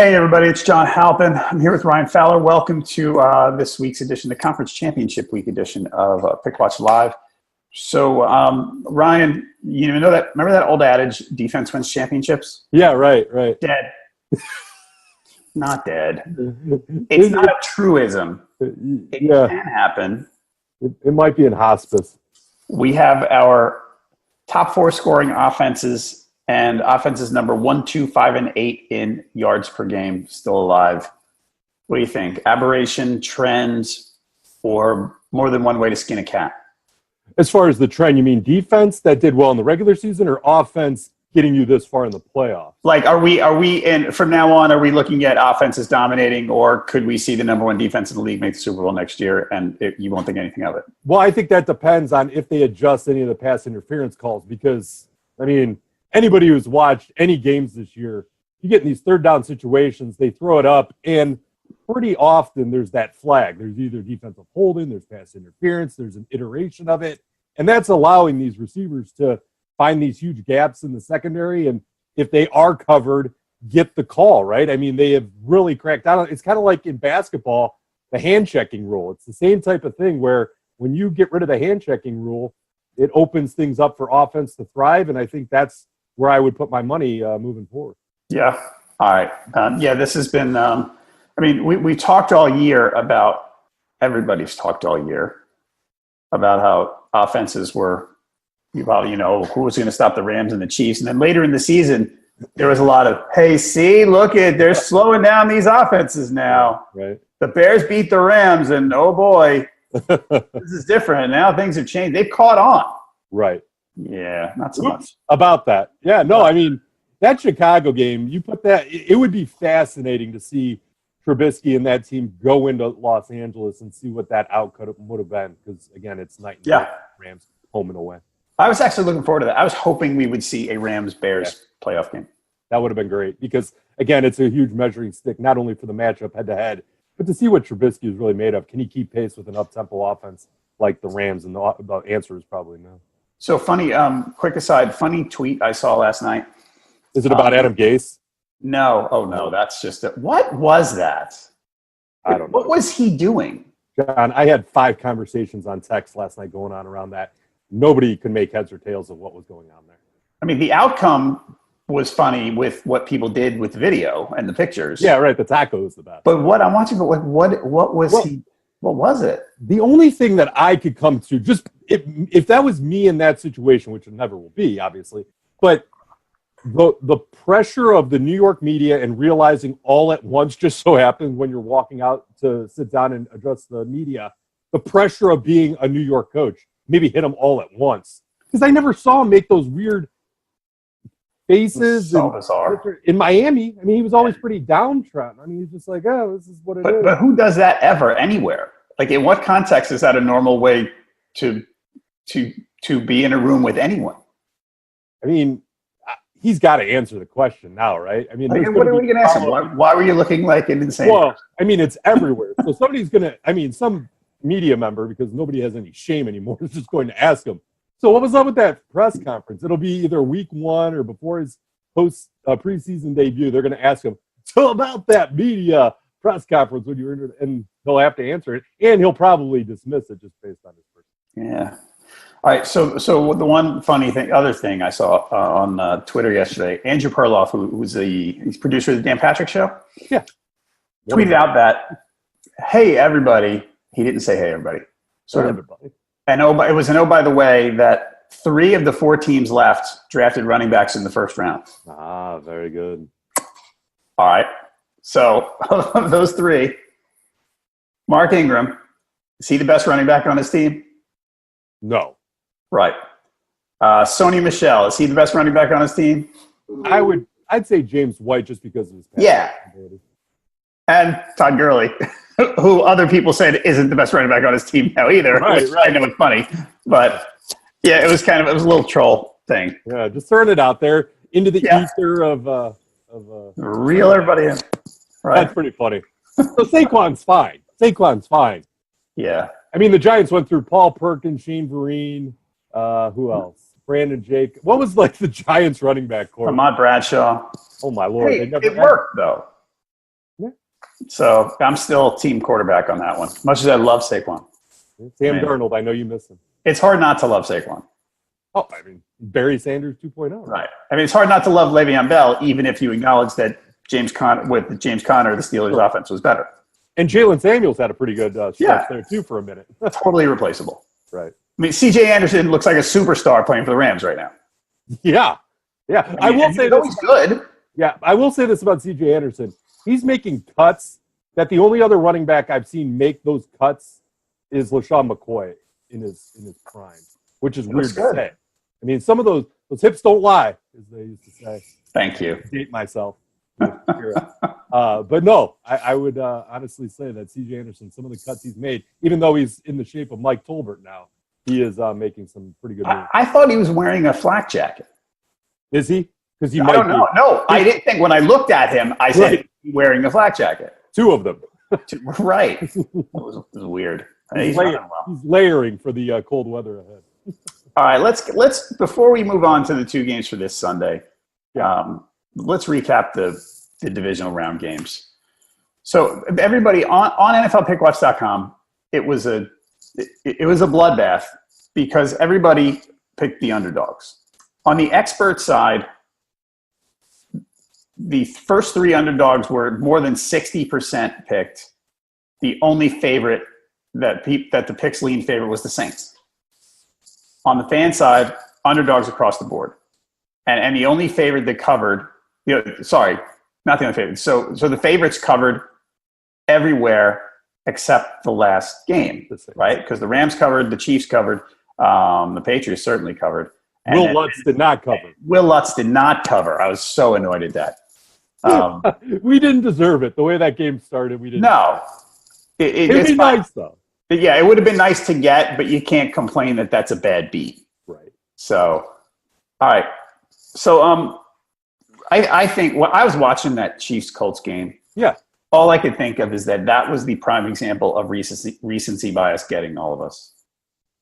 Hey, everybody, it's John Halpin. I'm here with Ryan Fowler. Welcome to this week's edition, the Conference Championship Week edition of Pickwatch Live. So, Ryan, remember that old adage, defense wins championships? Yeah, right. Dead. Not dead. It's not a truism. It can happen. It might be in hospice. We have our top four scoring offenses and offenses number 1, 2, 5, and 8 in yards per game still alive. What do you think? Aberration, trends, or more than one way to skin a cat? As far as the trend, you mean defense that did well in the regular season, or offense getting you this far in the playoffs? Like, are we in from now on? Are we looking at offenses dominating, or could we see the number one defense in the league make the Super Bowl next year, and you won't think anything of it? Well, I think that depends on if they adjust any of the pass interference calls, because anybody who's watched any games this year, you get in these third down situations, they throw it up, and pretty often there's that flag. There's either defensive holding, there's pass interference, there's an iteration of it, and that's allowing these receivers to find these huge gaps in the secondary, and if they are covered, get the call, right? They have really cracked down on it. It's kind of like in basketball, the hand-checking rule. It's the same type of thing where when you get rid of the hand-checking rule, it opens things up for offense to thrive, and I think that's where I would put my money moving forward. Yeah. All right. This has been we talked all year about – everybody's talked all year about how offenses were – who was going to stop the Rams and the Chiefs. And then later in the season, there was a lot of, hey, see, look at, they're slowing down these offenses now. Right. The Bears beat the Rams, and oh boy, this is different. Now things have changed. They've caught on. Right. Yeah, not so much. About that. Yeah, no, that Chicago game, you put that, it would be fascinating to see Trubisky and that team go into Los Angeles and see what that outcome would have been. Because, again, it's night and day. Rams home and away. I was actually looking forward to that. I was hoping we would see a Rams-Bears playoff game. That would have been great because, again, it's a huge measuring stick, not only for the matchup head-to-head, but to see what Trubisky is really made of. Can he keep pace with an up-tempo offense like the Rams? And the answer is probably no. So funny, quick aside, funny tweet I saw last night. Is it about Adam Gase? No. Oh, no, that's just it. What was that? I don't know. What was he doing? John, I had 5 conversations on text last night going on around that. Nobody could make heads or tails of what was going on there. The outcome was funny with what people did with the video and the pictures. Yeah, right. The taco is the best. But what I'm watching, what was it? The only thing that I could come to, just if that was me in that situation, which it never will be, obviously, but the pressure of the New York media and realizing all at once just so happens when you're walking out to sit down and address the media, the pressure of being a New York coach. Maybe hit them all at once. Because I never saw him make those weird faces. So bizarre. In Miami, he was always pretty downtrodden. He's just like, oh, this is what it is. But who does that ever anywhere? Like, in what context is that a normal way to be in a room with anyone? He's got to answer the question now, right? What are we going to ask him? Why were you looking like an insane person? It's everywhere. So somebody's going to, some media member, because nobody has any shame anymore, is just going to ask him, so what was up with that press conference? It'll be either week 1 or before his preseason debut. They're going to ask him, so about that media press conference when you were in, and he'll have to answer it, and he'll probably dismiss it just based on his person. Yeah. All right. So the one other thing I saw on Twitter yesterday, Andrew Perloff, he's producer of the Dan Patrick Show, tweeted out that, hey, everybody. He didn't say, hey, everybody. Everybody. And it was by the way, that 3 of the 4 teams left drafted running backs in the first round. Ah, very good. All right. So of those 3, Mark Ingram, is he the best running back on his team? No. Right. Sony Michel, is he the best running back on his team? I'd say James White just because of his ability. And Todd Gurley, who other people said isn't the best running back on his team now either. Right. I know it's funny. But, yeah, it was a little troll thing. Yeah, just throwing it out there into the ether of reel everybody in. Right. That's pretty funny. So Saquon's fine. Yeah. The Giants went through Paul Perkins, Shane Vereen, who else? Brandon Jake. What was the Giants running back core? Ahmad Bradshaw. Oh, my Lord. Hey, it worked, though. So I'm still team quarterback on that one, much as I love Saquon. Sam Darnold, I know you miss him. It's hard not to love Saquon. Oh, I mean, Barry Sanders 2.0. Right. I mean, it's hard not to love Le'Veon Bell, even if you acknowledge that James Conner, the Steelers' offense was better. And Jalen Samuels had a pretty good stretch there, too, for a minute. Totally replaceable. Right. I mean, C.J. Anderson looks like a superstar playing for the Rams right now. Yeah. Yeah. I will say he's good. Yeah, I will say this about C.J. Anderson. He's making cuts that the only other running back I've seen make those cuts is LaShawn McCoy in his prime, which is weird to say. I mean, some of those hips don't lie, as they used to say. Thank you. I date myself. But no, I would honestly say that C.J. Anderson, some of the cuts he's made, even though he's in the shape of Mike Tolbert now, he is making some pretty good moves. I thought he was wearing a flak jacket. Is he? Because I don't know. No, I didn't think when I looked at him, I said he's wearing a flak jacket. Two of them. Right. It was weird. He's layering for the cold weather ahead. All right, let's before we move on to the two games for this Sunday, let's recap the divisional round games. So everybody on NFLPickwatch.com, it was a bloodbath because everybody picked the underdogs. On the expert side, the first three underdogs were more than 60% picked. The only favorite that the picks lean favorite was the Saints. On the fan side, underdogs across the board. And the only favorite that covered, not the only favorite. So the favorites covered everywhere except the last game, right? Because the Rams covered, the Chiefs covered, the Patriots certainly covered. Will Lutz did not cover. Will Lutz did not cover. I was so annoyed at that. We didn't deserve it. The way that game started, we didn't. No. It'd be nice, though. Yeah, it would have been nice to get, but you can't complain that that's a bad beat. Right. So, all right. So, I think when I was watching that Chiefs-Colts game, all I could think of is that was the prime example of recency bias getting all of us.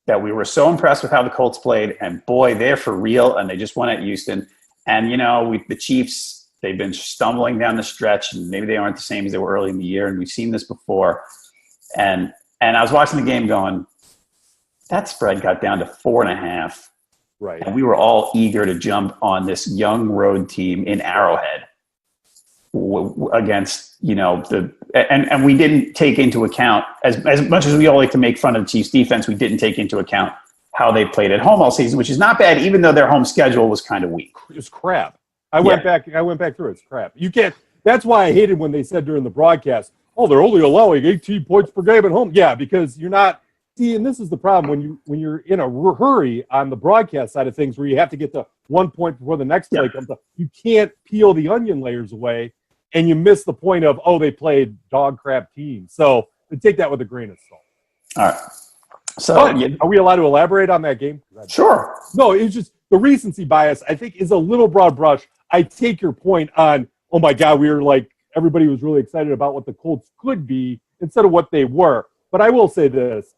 That we were so impressed with how the Colts played, and boy, they're for real, and they just won at Houston. And, the Chiefs, they've been stumbling down the stretch, and maybe they aren't the same as they were early in the year, and we've seen this before. And I was watching the game going, that spread got down to 4.5. Right. And we were all eager to jump on this young road team in Arrowhead against, and we didn't take into account, as much as we all like to make fun of the Chiefs defense, we didn't take into account how they played at home all season, which is not bad, even though their home schedule was kind of weak. It was crap. I went back through it. It's crap. You can't. That's why I hated when they said during the broadcast, they're only allowing 18 points per game at home. Yeah, because you're not. See, and this is the problem when you're in a hurry on the broadcast side of things, where you have to get to 1 point before the next play comes up. You can't peel the onion layers away, and you miss the point of they played dog crap teams. So take that with a grain of salt. All right. So are we allowed to elaborate on that game? Sure. No, it's just the recency bias, I think, is a little broad brush. I take your point on, oh my God, we were like, everybody was really excited about what the Colts could be instead of what they were. But I will say this.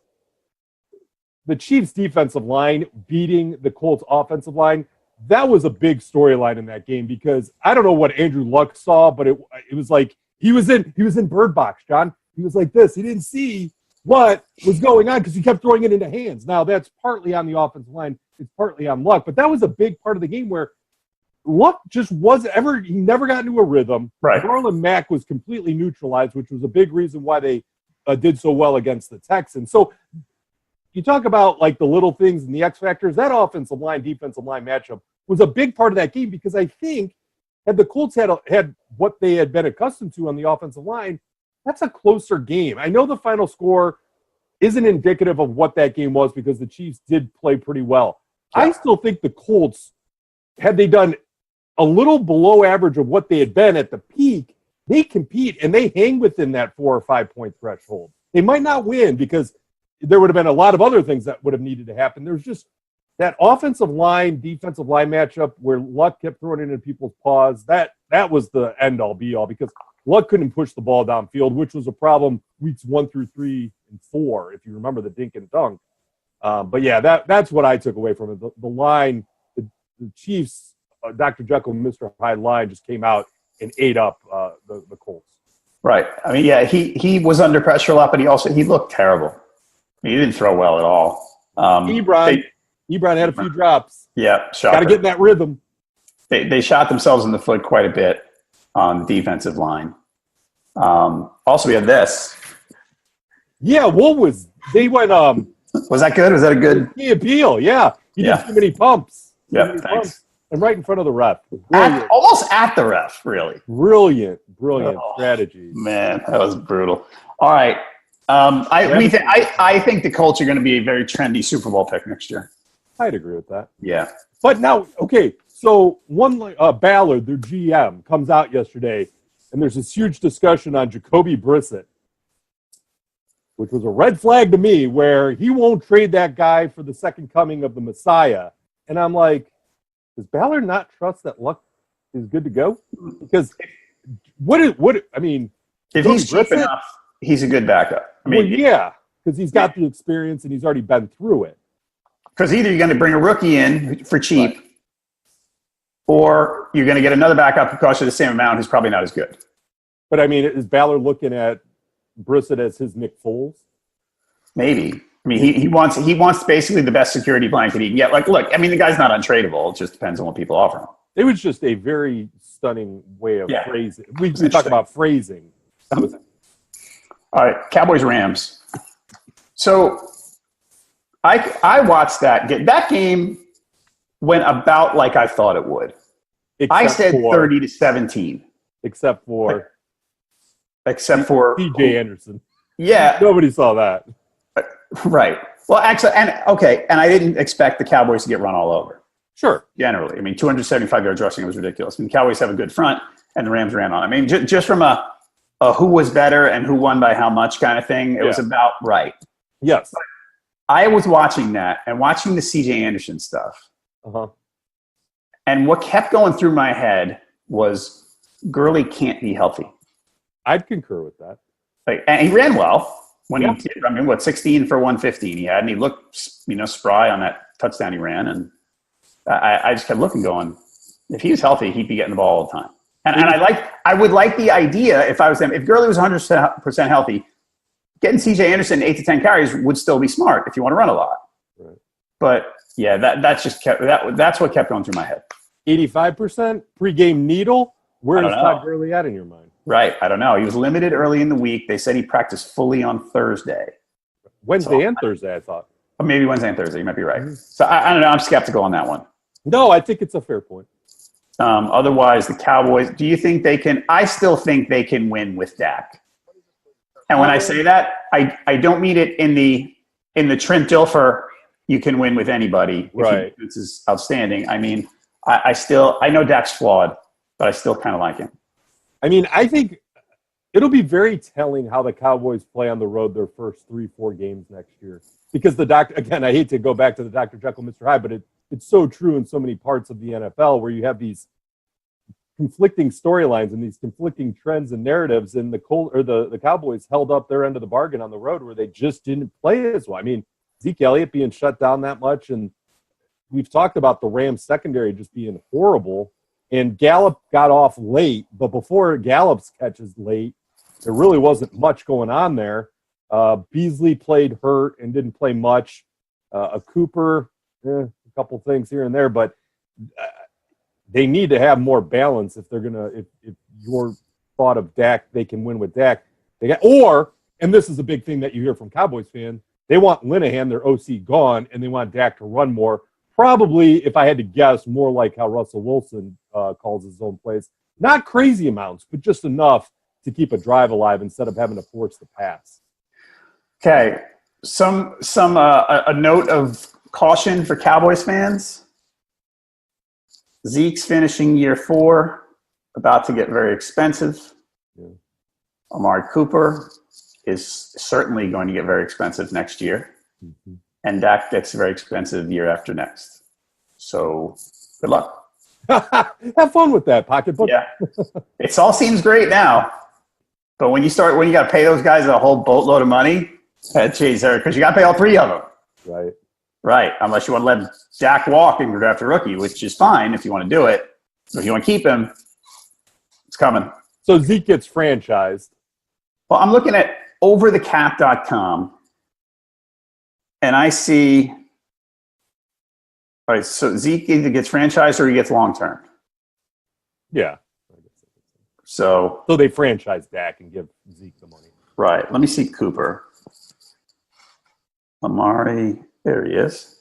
The Chiefs' defensive line beating the Colts' offensive line, that was a big storyline in that game because I don't know what Andrew Luck saw, but it was like he was in Bird Box, John. He was like this. He didn't see what was going on because he kept throwing it into hands. Now, that's partly on the offensive line. It's partly on Luck. But that was a big part of the game where Luck just he never got into a rhythm. Right. Marlon Mack was completely neutralized, which was a big reason why they did so well against the Texans. So you talk about like the little things and the X factors, that offensive line, defensive line matchup was a big part of that game because I think had the Colts had what they had been accustomed to on the offensive line, that's a closer game. I know the final score isn't indicative of what that game was because the Chiefs did play pretty well. Yeah. I still think the Colts, had they done a little below average of what they had been at the peak, they compete and they hang within that 4 or 5 point threshold. They might not win because there would have been a lot of other things that would have needed to happen. There's just that offensive line, defensive line matchup where Luck kept throwing it into people's paws. That was the end-all, be-all because Luck couldn't push the ball downfield, which was a problem weeks 1 through 3 and 4, if you remember the dink and dunk. But yeah, that's what I took away from it. The line, the Chiefs, Dr. Jekyll and Mr. Hyde line just came out and ate up the Colts. Right. I mean, yeah, he was under pressure a lot, but he looked terrible. I mean, he didn't throw well at all. Ebron had a few drops. Yeah, got to get in that rhythm. They shot themselves in the foot quite a bit on the defensive line. Also, we had this. Yeah, they went. Was that good? Was that a good? The appeal, yeah. He did too many pumps. Yeah, thanks. And right in front of the ref. Almost at the ref, really. Brilliant strategy. Man, that was brutal. All right. I think the Colts are going to be a very trendy Super Bowl pick next year. I'd agree with that. Yeah. But now, okay, so Ballard, their GM, comes out yesterday, and there's this huge discussion on Jacoby Brissett, which was a red flag to me, where he won't trade that guy for the second coming of the Messiah. And I'm like, does Ballard not trust that Luck is good to go? Because if he's cheap enough, he's a good backup. Because he's got the experience and he's already been through it. Because either you're going to bring a rookie in for cheap, right, or you're going to get another backup who costs you the same amount who's probably not as good. But I mean, is Ballard looking at Brissett as his Nick Foles? Maybe. I mean, he wants basically the best security blanket he can get. Like, look, I mean, the guy's not untradeable. It just depends on what people offer him. It was just a very stunning way of phrasing. We talk about phrasing. All right, Cowboys-Rams. So I watched that game. That game went about like I thought it would. I said 30-17. Except for C.J. Anderson. Yeah. Nobody saw that. Right. Well, actually, and I didn't expect the Cowboys to get run all over. Sure. Generally. I mean, 275 yards rushing was ridiculous. I mean, the Cowboys have a good front, and the Rams ran on. I mean, just from a who was better and who won by how much kind of thing, it was about right. Yes. But I was watching that and watching the C.J. Anderson stuff. Uh-huh. And what kept going through my head was Gurley can't be healthy. I'd concur with that. And he ran well. When he did, I mean, 16 for 115 he had, and he looked, spry on that touchdown he ran. And I just kept looking, going, if he was healthy, he'd be getting the ball all the time. And I would like the idea if I was him. If Gurley was 100% healthy, getting C.J. Anderson 8 to 10 carries would still be smart if you want to run a lot. Right. But yeah, that's what kept going through my head. 85% pregame needle. Where is Todd Gurley at in your mind? Right. I don't know. He was limited early in the week. They said he practiced fully on Thursday. Wednesday and Thursday, I thought. Or maybe Wednesday and Thursday. You might be right. So I don't know. I'm skeptical on that one. No, I think it's a fair point. Otherwise, the Cowboys, do you think they can – I still think they can win with Dak. And when I say that, I don't mean it in the Trent Dilfer, you can win with anybody. Right. This is outstanding. I mean, I know Dak's flawed, but I still kind of like him. I mean, I think it'll be very telling how the Cowboys play on the road their first 3-4 games next year. Because again, I hate to go back to the Dr. Jekyll, Mr. Hyde, but it's so true in so many parts of the NFL where you have these conflicting storylines and these conflicting trends and narratives, and the Cowboys held up their end of the bargain on the road where they just didn't play as well. I mean, Zeke Elliott being shut down that much, and we've talked about the Rams secondary just being horrible. And Gallup got off late, but before Gallup's catches late, there really wasn't much going on there. Beasley played hurt and didn't play much. A Cooper, a couple things here and there, but they need to have more balance if they're gonna. If your thought of Dak, they can win with Dak. And this is a big thing that you hear from Cowboys fans. They want Linehan, their OC, gone, and they want Dak to run more. Probably, if I had to guess, more like how Russell Wilson calls his own plays. Not crazy amounts, but just enough to keep a drive alive instead of having to force the pass. Okay, a note of caution for Cowboys fans. Zeke's finishing year 4, about to get very expensive. Yeah. Amari Cooper is certainly going to get very expensive next year. Mm-hmm. And Dak gets very expensive year after next. So, good luck. Have fun with that pocketbook. Yeah. It all seems great now. But when you got to pay those guys a whole boatload of money, because you got to pay all 3 of them. Right. Right. Unless you want to let Dak walk and draft a rookie, which is fine if you want to do it. But if you want to keep him, it's coming. So Zeke gets franchised. Well, I'm looking at overthecap.com, and I see, all right, so Zeke either gets franchised or he gets long-term. Yeah. So they franchise Dak and give Zeke the money. right. Let me see Cooper. Amari, there he is.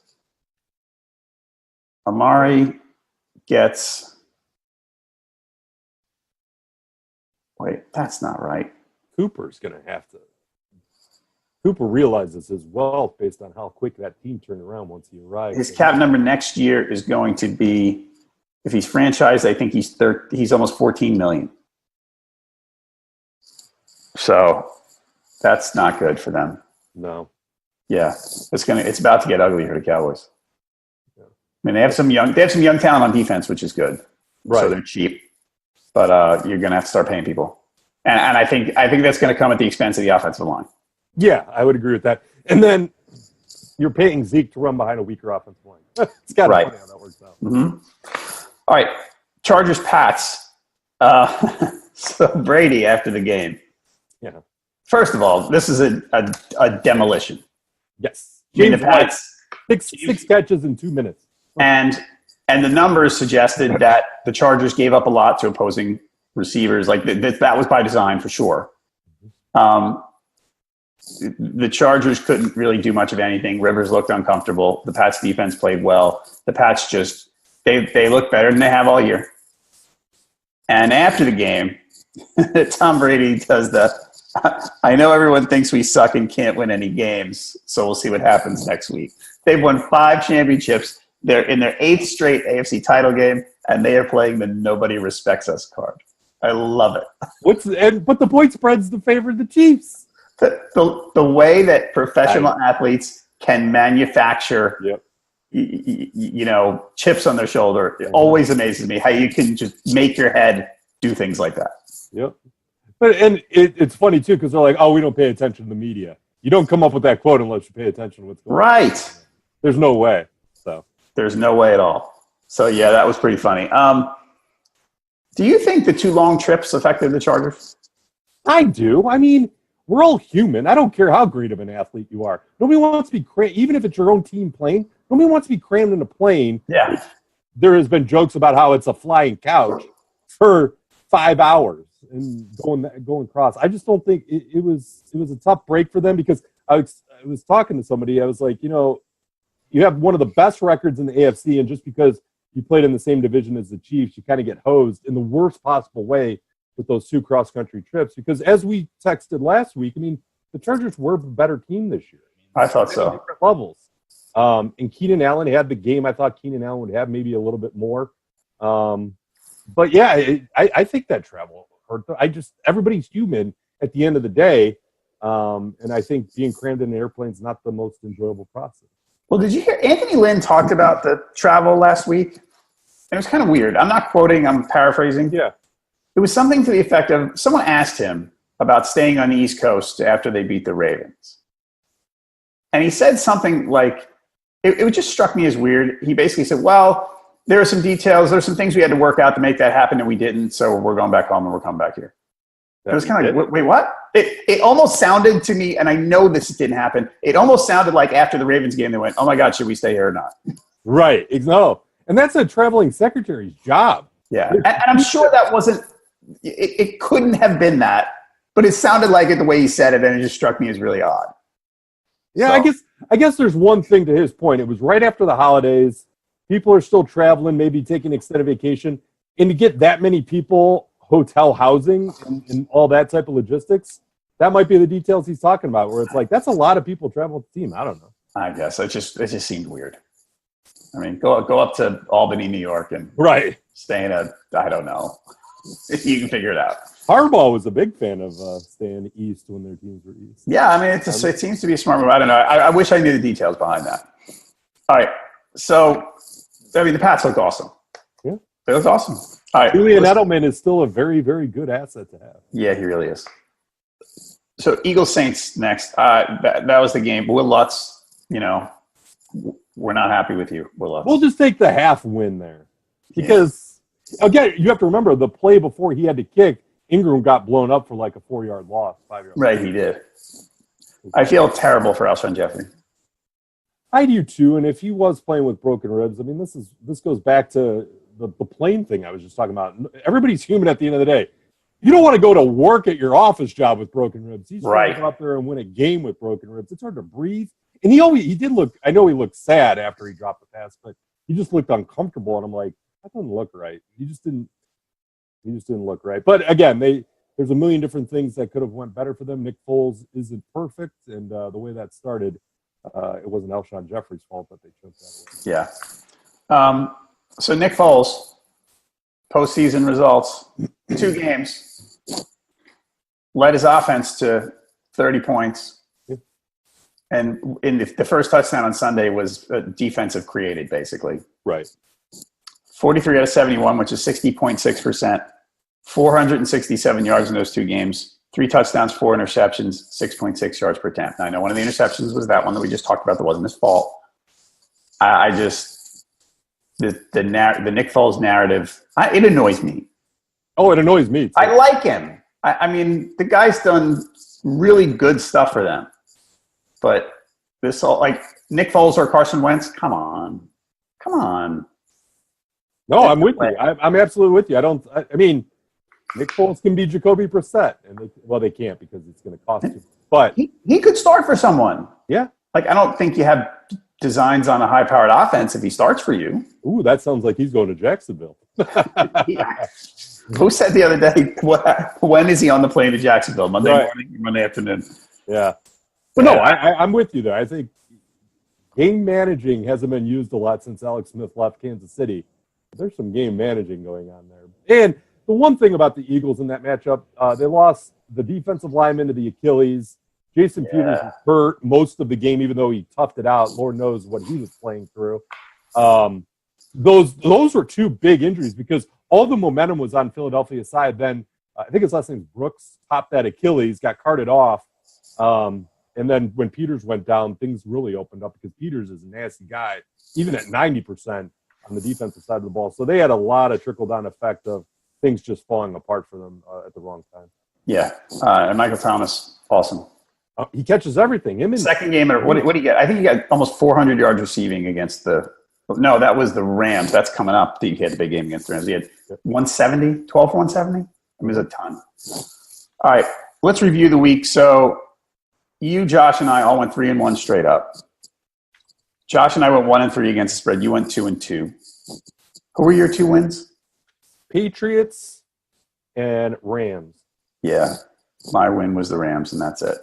Amari gets, wait, that's not right. Cooper's going to have to. Cooper realizes his wealth based on how quick that team turned around once he arrived. His cap number next year is going to be, if he's franchised, I think he's almost 14 million. So that's not good for them. No. Yeah, it's about to get ugly for the Cowboys. Yeah. I mean, they have some young talent on defense, which is good. Right. So they're cheap, but you're going to have to start paying people, and I think that's going to come at the expense of the offensive line. Yeah, I would agree with that. And then you're paying Zeke to run behind a weaker offensive line. It's got to be funny how that works out. Mm-hmm. All right, Chargers Pats. So Brady after the game. Yeah. First of all, this is a demolition. Yes. I mean, the Pats, six catches in 2 minutes. and the numbers suggested that the Chargers gave up a lot to opposing receivers. Like that was by design for sure. The Chargers couldn't really do much of anything. Rivers looked uncomfortable. The Pats defense played well. The Pats just they look better than they have all year. And after the game, Tom Brady does I know everyone thinks we suck and can't win any games, so we'll see what happens next week. They've won 5 championships. They're in their 8th straight AFC title game, and they are playing the nobody respects us card. I love it. But the point spread's the favor of the Chiefs. The way that professional athletes can manufacture, chips on their shoulder, it always amazes me how you can just make your head do things like that. Yep. But it's funny too because they're like, oh, we don't pay attention to the media. You don't come up with that quote unless you pay attention to what's going on. Right. There's no way. So there's no way at all. So yeah, that was pretty funny. Do you think the 2 long trips affected the Chargers? I do. I mean, we're all human. I don't care how great of an athlete you are. Nobody wants to be crammed, even if it's your own team playing. Nobody wants to be crammed in a plane. Yeah. There has been jokes about how it's a flying couch for 5 hours and going across. I just don't think it was a tough break for them because I was talking to somebody. I was like, you have one of the best records in the AFC, and just because you played in the same division as the Chiefs, you kind of get hosed in the worst possible way with those 2 cross-country trips. Because as we texted last week, I mean, the Chargers were a better team this year. I thought so. Different levels. And Keenan Allen had the game I thought Keenan Allen would have, maybe a little bit more. But yeah, I think that travel hurt. Everybody's human at the end of the day. And I think being crammed in an airplane is not the most enjoyable process. Well, did you hear Anthony Lynn talked about the travel last week? It was kind of weird. I'm not quoting, I'm paraphrasing. Yeah. It was something to the effect of someone asked him about staying on the East Coast after they beat the Ravens. And he said something like, it just struck me as weird. He basically said, well, there are some details, there's some things we had to work out to make that happen and we didn't, so we're going back home and we're coming back here. It was kind of like, wait, what? It almost sounded to me, and I know this didn't happen, it almost sounded like after the Ravens game they went, oh my God, should we stay here or not? Right, no. And that's a traveling secretary's job. Yeah, and I'm sure that wasn't, it couldn't have been that, but it sounded like it the way he said it, and it just struck me as really odd. Yeah, so. I guess there's one thing to his point. It was right after the holidays. People are still traveling, maybe taking extended vacation. And to get that many people, hotel housing, and all that type of logistics, that might be the details he's talking about, where it's like, that's a lot of people traveling with the team. I don't know. I guess. It just seemed weird. I mean, go up to Albany, New York, and stay in I don't know. You can figure it out. Harbaugh was a big fan of staying east when their teams were east. Yeah, I mean, it seems to be a smart move. I don't know. I wish I knew the details behind that. All right. So, I mean, the Pats look awesome. Yeah. They look awesome. All right. Julian Edelman is still a very, very good asset to have. Yeah, he really is. So, Eagles-Saints next. That was the game. Will Lutz, we're not happy with you, Will Lutz. We'll just take the half win there. Because, again, you have to remember the play before he had to kick, Ingram got blown up for like a 4-yard loss, 5-yard loss. Right, he did. I feel terrible for Alshon Jeffrey. I do too, and if he was playing with broken ribs, I mean, this goes back to the plane thing I was just talking about. Everybody's human at the end of the day. You don't want to go to work at your office job with broken ribs. He's trying to go out there and win a game with broken ribs. It's hard to breathe. And he did look, I know he looked sad after he dropped the pass, but he just looked uncomfortable. And I'm like, that doesn't look right. He just didn't look right. But again, there's a million different things that could have went better for them. Nick Foles isn't perfect. And the way that started, it wasn't Alshon Jeffrey's fault that they choked that away. Yeah. So Nick Foles, postseason results, 2 games, led his offense to 30 points. And in the first touchdown on Sunday was defensive created, basically. Right. 43 out of 71, which is 60.6%. 467 yards in those 2 games. 3 touchdowns, 4 interceptions, 6.6 yards per attempt. Now, I know one of the interceptions was that one that we just talked about that wasn't his fault. I just the Nick Foles narrative, it annoys me. Oh, it annoys me too. I like him. I mean, the guy's done really good stuff for them. But this all, like Nick Foles or Carson Wentz, come on. No, I'm with you. I'm absolutely with you. I mean, Nick Foles can be Jacoby Brissett, and they can't because it's going to cost you. But he could start for someone. Yeah. Like, I don't think you have designs on a high-powered offense if he starts for you. Ooh, that sounds like he's going to Jacksonville. Yeah. Who said the other day, when is he on the plane to Jacksonville? Monday morning or Monday afternoon? Yeah. But no, I'm with you there. I think game managing hasn't been used a lot since Alex Smith left Kansas City. There's some game managing going on there. And the one thing about the Eagles in that matchup, they lost the defensive lineman to the Achilles. Jason Peters was hurt most of the game, even though he toughed it out. Lord knows what he was playing through. Those were 2 big injuries because all the momentum was on Philadelphia's side. Then I think his last name is Brooks, topped that Achilles, got carted off. And then when Peters went down, things really opened up because Peters is a nasty guy, even at 90% on the defensive side of the ball. So they had a lot of trickle-down effect of things just falling apart for them at the wrong time. Yeah. And Michael Thomas, awesome. He catches everything. Second game, what did he get? I think he got almost 400 yards receiving against no, that was the Rams. That's coming up. He had the big game against the Rams. He had 170, 12 for 170. I mean, it was a ton. All right, let's review the week. So you, Josh, and I all went 3-1 straight up. Josh and I went 1-3 against the spread. You went 2-2. Who were your 2 wins? Patriots and Rams. Yeah, my win was the Rams, and that's it.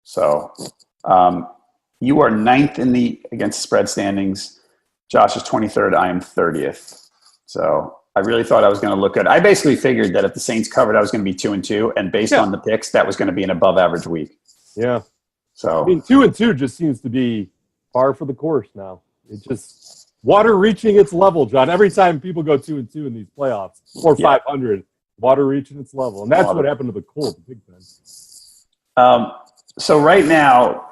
So you are 9th against spread standings. Josh is 23rd. I am 30th. So I really thought I was going to look good. I basically figured that if the Saints covered, I was going to be 2-2, and based on the picks, that was going to be an above-average week. Yeah. So I mean, 2-2 just seems to be par for the course now. It's just water reaching its level, John. Every time people go 2-2 in these playoffs, or 500, water reaching its level, and that's what happened to the Colts big time. So right now,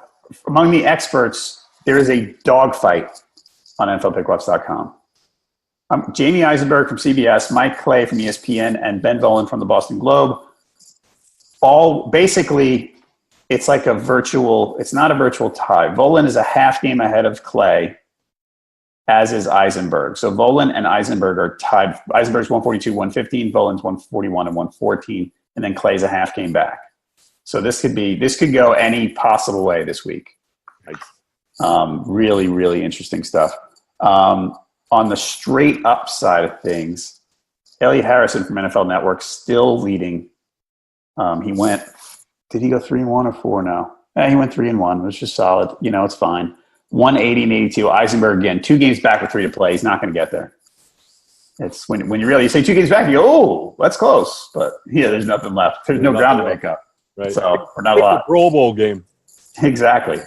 among the experts, there is a dogfight on NFLPickwatch.com. Jamie Eisenberg from CBS, Mike Clay from ESPN, and Ben Volen from the Boston Globe. All basically, it's like it's not a virtual tie. Volen is a half game ahead of Clay, as is Eisenberg. So Volen and Eisenberg are tied. Eisenberg's 142-115, Volen's 141 and 114, and then Clay's a half game back. So this could go any possible way this week. Really, really interesting stuff. On the straight up side of things, Elliot Harrison from NFL Network still leading. Did he go 3-1 or 4 now? He went 3-1, which is solid. It's fine. 180 and 82. Eisenberg again, 2 games back with 3 to play. He's not going to get there. It's when you say 2 games back, you go, oh, that's close. But there's nothing left. There's no ground to make up. Right. So we're not a lot. Pro Bowl game. Exactly.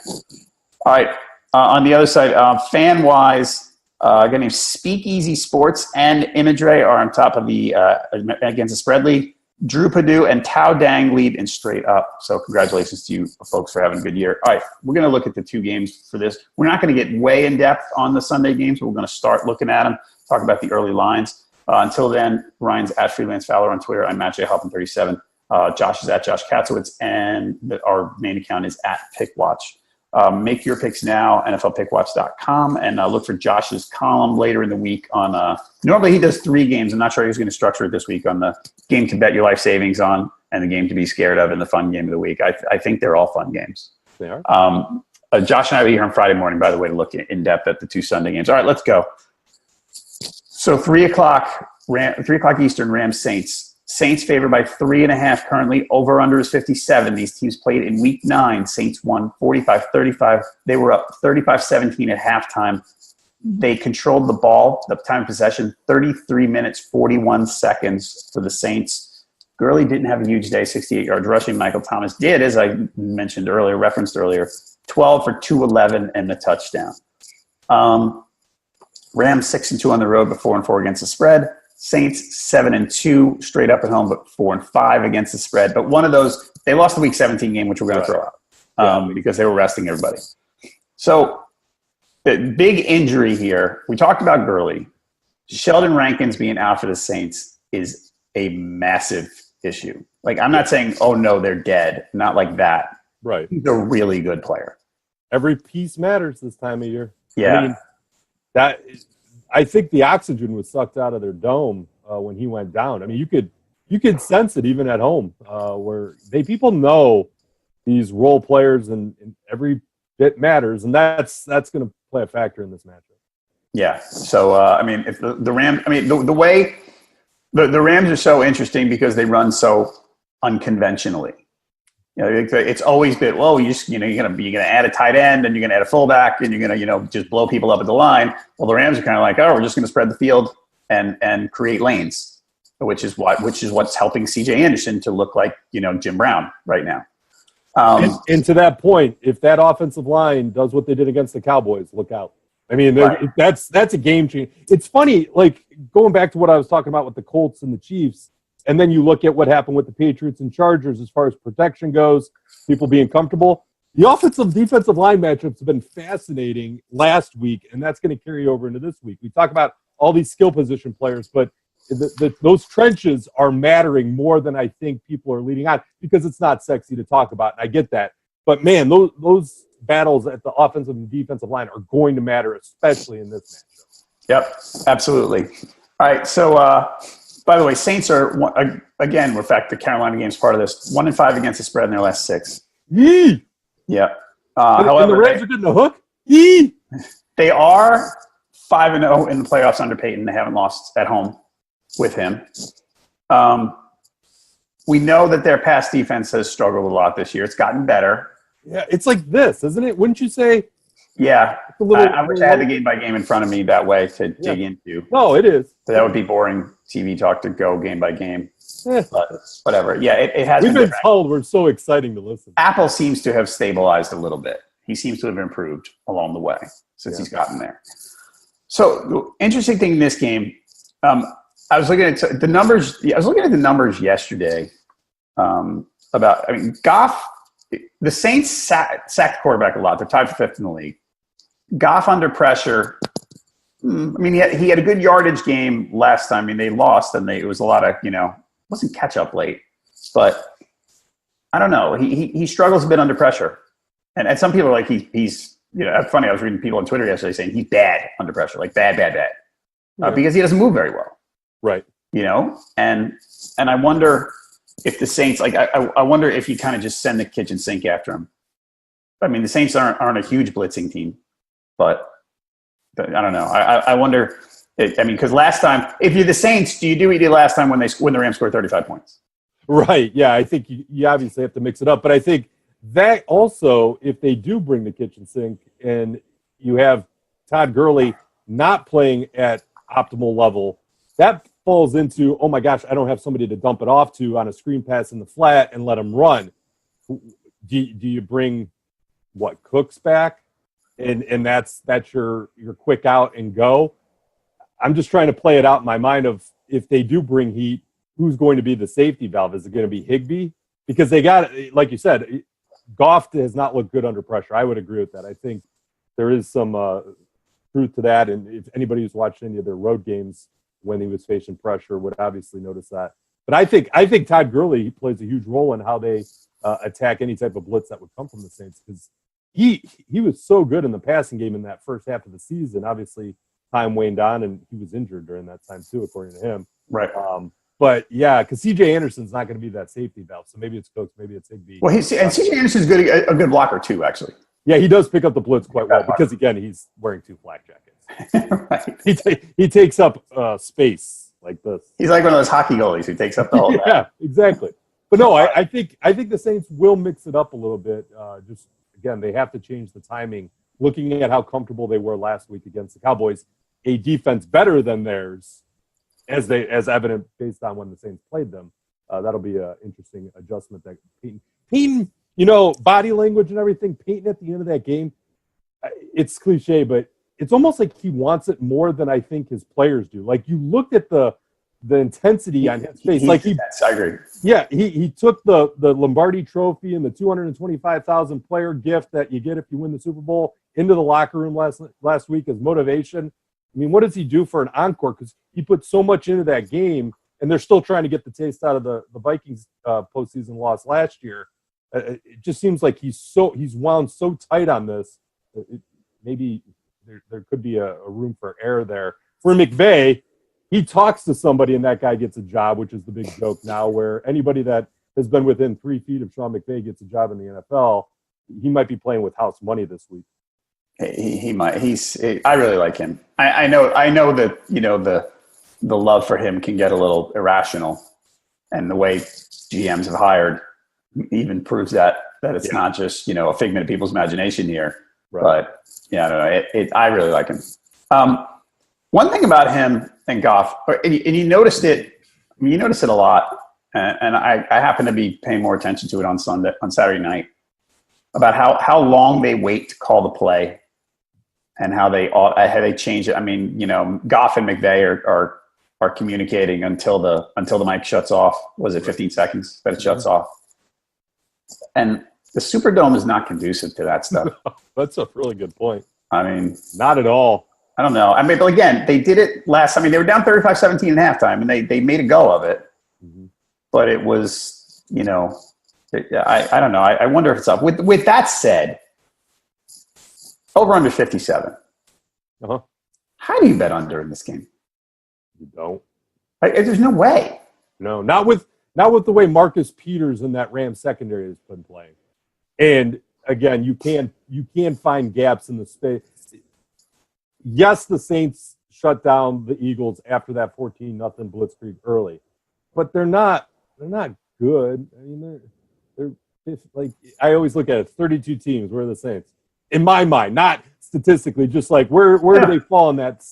All right. On the other side, fan-wise, a guy named Speakeasy Sports and Imagery are on top of the against the spread league. Drew Purdue and Tao Dang lead in straight up. So congratulations to you folks for having a good year. All right, we're going to look at the 2 games for this. We're not going to get way in depth on the Sunday games, but we're going to start looking at them, talk about the early lines. Until then, Ryan's at Freelance Fowler on Twitter. I'm Matt J. Halpin37. Josh is at Josh Katzowitz, and our main account is at Pickwatch. Make your picks now, NFLPickwatch.com, and look for Josh's column later in the week on normally he does 3 games. I'm not sure he's going to structure it this week on the game to bet your life savings on and the game to be scared of and the fun game of the week. I think they're all fun games. They are. Josh and I will be here on Friday morning, by the way, to look in depth at the 2 Sunday games. All right, let's go. So 3 o'clock Eastern, Rams Saints. Saints favored by 3.5 currently. Over-under is 57. These teams played in Week 9. Saints won 45-35. They were up 35-17 at halftime. They controlled the ball, the time of possession, 33 minutes, 41 seconds for the Saints. Gurley didn't have a huge day, 68 yards rushing. Michael Thomas did, as I mentioned earlier, referenced earlier, 12 for 211 and the touchdown. Rams 6-2 on the road, but 4-4 against the spread. Saints 7-2 straight up at home, but 4-5 against the spread. But one of those, they lost the Week 17 game, which we're going to throw out because they were resting everybody. So the big injury here, we talked about Gurley. Sheldon Rankins being out for the Saints is a massive issue. Like, I'm not saying, oh no, they're dead. Not like that. Right. He's a really good player. Every piece matters this time of year. Yeah. I think the oxygen was sucked out of their dome when he went down. I mean, you could sense it even at home, where people know these role players and every bit matters, and that's going to play a factor in this matchup. Yeah. So I mean, if the Rams, I mean, the way the Rams are so interesting because they run so unconventionally. You know, it's always been, well, you're gonna add a tight end and you're gonna add a fullback and you're gonna just blow people up at the line. Well, the Rams are kind of like, oh, we're just gonna spread the field and create lanes, which is what's helping CJ Anderson to look like Jim Brown right now. And to that point, if that offensive line does what they did against the Cowboys, look out. I mean, that's a game changer. It's funny, like going back to what I was talking about with the Colts and the Chiefs. And then you look at what happened with the Patriots and Chargers as far as protection goes, people being comfortable. The offensive-defensive line matchups have been fascinating last week, and that's going to carry over into this week. We talk about all these skill position players, but those trenches are mattering more than I think people are leading on because it's not sexy to talk about, and I get that. But, man, those battles at the offensive and defensive line are going to matter, especially in this matchup. Yep, absolutely. All right, so by the way, Saints are, again, in fact, the Carolina game's part of this, 1-5 against the spread in their last 6. Yee! Yeah. However, the Rams are getting the hook? Yee! They are 5-0 in the playoffs under Peyton. They haven't lost at home with him. We know that their pass defense has struggled a lot this year. It's gotten better. Yeah, it's like this, isn't it? Wouldn't you say? Yeah. I wish I had the game by game in front of me that way to dig into. No, it is. So that would be boring TV talk to go game by game. But whatever. Yeah, it has We've been told we're so exciting to listen. Apple seems to have stabilized a little bit. He seems to have improved along the way since he's gotten there. So the interesting thing in this game, I was looking at the numbers. I was looking at the numbers yesterday Goff. The Saints sacked the quarterback a lot. They're tied for 5th in the league. Goff under pressure. I mean, he had a good yardage game last time. I mean, they lost, and it was a lot of, wasn't catch up late. But I don't know. He struggles a bit under pressure. And some people are like, he's funny. I was reading people on Twitter yesterday saying he's bad under pressure, like bad. Because he doesn't move very well. Right. And I wonder if the Saints, I wonder if you kind of just send the kitchen sink after him. I mean, the Saints aren't a huge blitzing team, but I don't know. I wonder. Because last time, if you're the Saints, do you do what you did last time when the Rams scored 35 points? Right. Yeah, I think you obviously have to mix it up, but I think that also, if they do bring the kitchen sink and you have Todd Gurley not playing at optimal level, that falls into, oh my gosh, I don't have somebody to dump it off to on a screen pass in the flat and let him run. Do you bring Cooks back, and that's your quick out and go? I'm just trying to play it out in my mind of if they do bring heat, who's going to be the safety valve? Is it going to be Higbee? Because they got, like you said, Goff has not looked good under pressure. I would agree with that. I think there is some truth to that, and if anybody who's watched any of their road games when he was facing pressure would obviously notice that. But I think Todd Gurley plays a huge role in how they attack any type of blitz that would come from the Saints, because he was so good in the passing game in that first half of the season. Obviously, time waned on, and he was injured during that time too, according to him. Right. But yeah, because C.J. Anderson's not going to be that safety valve, so maybe it's Cooks, maybe it's Higbee. Well, and C.J. Anderson's a good blocker too, actually. Yeah, he does pick up the blitz quite well because, again, he's wearing 2 flak jackets. Right. He takes up space like this. He's like one of those hockey goalies who takes up the whole. Yeah, exactly. But no, I think the Saints will mix it up a little bit. Just again, they have to change the timing. Looking at how comfortable they were last week against the Cowboys, a defense better than theirs, as evident based on when the Saints played them. That'll be an interesting adjustment. That Peyton, body language and everything. Peyton at the end of that game, it's cliche, but it's almost like he wants it more than I think his players do. Like, you looked at the intensity on his face. I agree. Yeah, he took the Lombardi Trophy and the $225,000 player gift that you get if you win the Super Bowl into the locker room last week as motivation. I mean, what does he do for an encore? Because he put so much into that game, and they're still trying to get the taste out of the Vikings postseason loss last year. It just seems like he's wound so tight on this. Maybe there could be a room for error there. For McVay, he talks to somebody and that guy gets a job, which is the big joke now, where anybody that has been within 3 feet of Sean McVay gets a job in the NFL. He might be playing with house money this week. He might. I really like him. I know that, the love for him can get a little irrational, and the way GMs have hired even proves that it's not just, a figment of people's imagination here. Right. But yeah, I don't know. I really like him. One thing about him and Goff, and you noticed it. I mean, you notice it a lot, and I happen to be paying more attention to it on Saturday night, about how long they wait to call the play, and how they change it. I mean, Goff and McVay are communicating until the mic shuts off. Was it 15 seconds that it shuts off? And the Superdome is not conducive to that stuff. That's a really good point. I mean, not at all. I don't know. I mean, but again, they did it last. I mean, they were down 35-17 at halftime, and they made a go of it. Mm-hmm. But it was, I don't know. I wonder if it's up. With that said, over under 57. Uh-huh. How do you bet under in this game? You don't. There's no way. No, not with the way Marcus Peters and that Rams secondary has been playing. And again, you can find gaps in the space. Yes, the Saints shut down the Eagles after that 14-0 blitzkrieg early, but they're not good. I mean, they're like, I always look at it, 32 teams. Where are the Saints? In my mind, not statistically, just like where do they fall in that?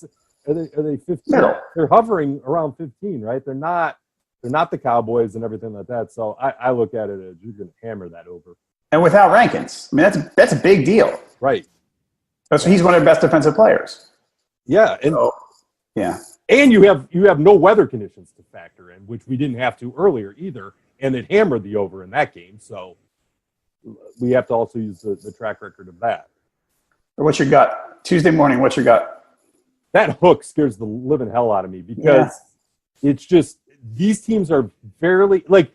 Are they 15? No. They're hovering around 15, right? They're not the Cowboys and everything like that. So I look at it as you're going to hammer that over. And without Rankins, I mean, that's a big deal. Right. So he's one of their best defensive players. Yeah. And, yeah. And you have no weather conditions to factor in, which we didn't have to earlier either. And it hammered the over in that game. So we have to also use the track record of that. What's your gut? Tuesday morning, what's your gut? That hook scares the living hell out of me because it's just these teams are fairly like